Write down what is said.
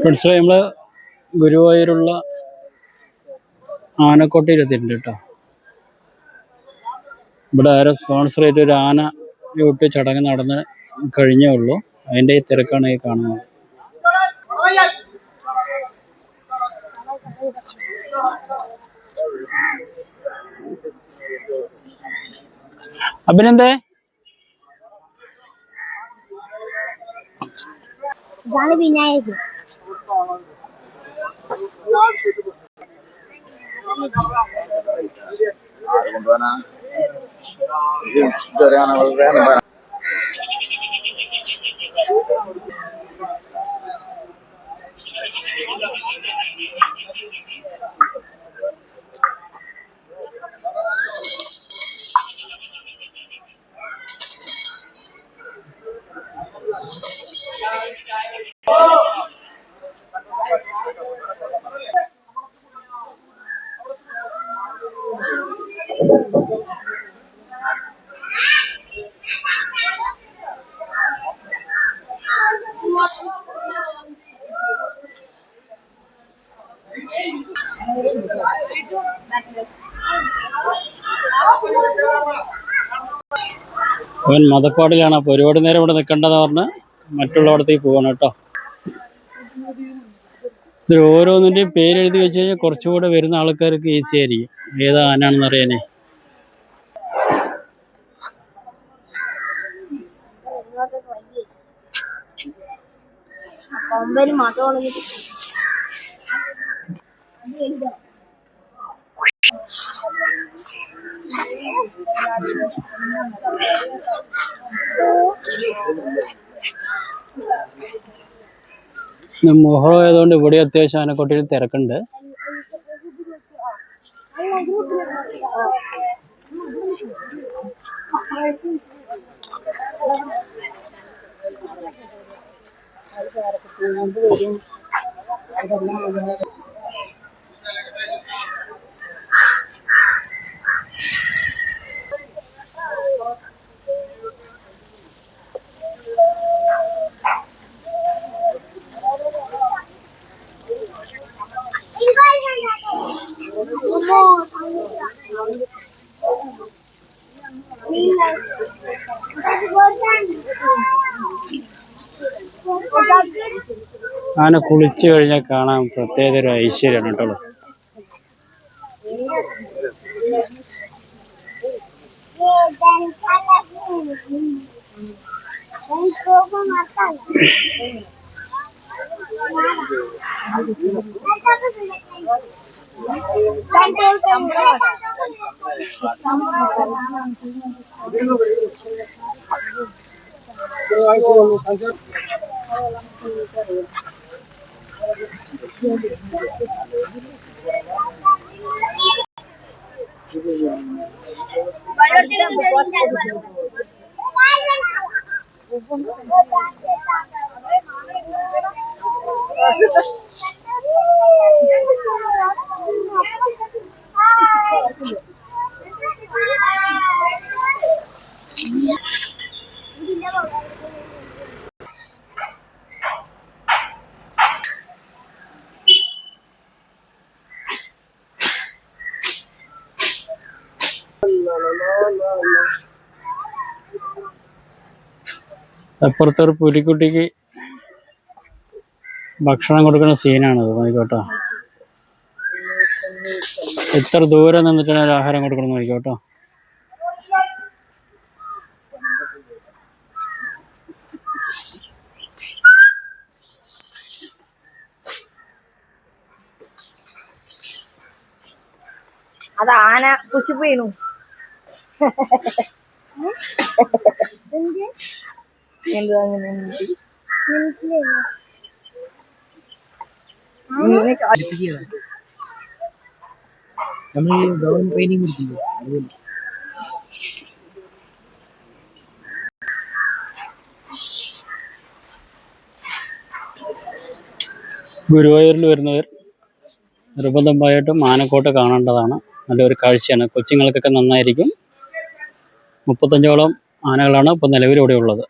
മനസ്സിലായി. നമ്മള് ഗുരുവായൂരുള്ള ആനക്കോട്ടയിലെത്തിയിട്ടുണ്ട് കേട്ടോ. ഇവിടെ ആരോ സ്പോൺസർ ചെയ്ത് ഒരു ആന യൂട്ടി ചടങ്ങ് നടന്ന് കഴിഞ്ഞേ ഉള്ളൂ. അതിൻ്റെ ഈ തിരക്കാണ് ഈ കാണുന്നത്. അഭിനന്ദേ, വിനായകൻ അവൻ മതപ്പാടിലാണ്. അപ്പോൾ ഒരുപാട് നേരം ഇവിടെ നിൽക്കേണ്ടതെന്ന് പറഞ്ഞ് മറ്റുള്ളവിടത്തേക്ക് പോകണം കേട്ടോ. ഇതിൽ ഓരോന്നിൻ്റെയും പേരെഴുതി വെച്ച് കഴിഞ്ഞാൽ കുറച്ചുകൂടെ വരുന്ന ആൾക്കാർക്ക് ഈസി ആയിരിക്കും ഏത് ആനാണെന്ന് അറിയാനേ. മുഹറം ആയതുകൊണ്ട് ഇവിടെ അത്യാവശ്യം ആനക്കോട്ടയിൽ തിരക്കുണ്ട്. ആന കുളിച്ചു കഴിഞ്ഞാൽ കാണാൻ പ്രത്യേക ഒരു ഐശ്വര്യമാണ് കേട്ടോ. അപ്പുറത്തൊരു പുലിക്കുട്ടിക്ക് ഭക്ഷണം കൊടുക്കുന്ന സീനാണത്. നോക്കിക്കോട്ടോ, എത്ര ദൂരം നിന്നിട്ടാണ് ഒരു ആഹാരം കൊടുക്കണം നോക്കിക്കോട്ടോ. അത് ആന കുശി വീണു. ഗുരുവായൂരിൽ വരുന്നവർ നിർബന്ധമായിട്ടും ആനക്കോട്ട കാണേണ്ടതാണ്. നല്ലൊരു കാഴ്ചയാണ്. കൊച്ചുങ്ങൾക്കൊക്കെ നന്നായിരിക്കും. 35ഓളം ആനകളാണ് ഇപ്പോൾ നിലവിലിവിടെ ഉള്ളത്.